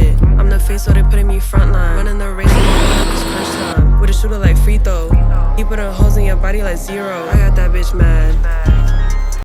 shit. I'm the face, so they putting me frontline. Running the race, it's crunch time. With a shooter like free throw. He putting holes in your body like zero. I got that bitch mad.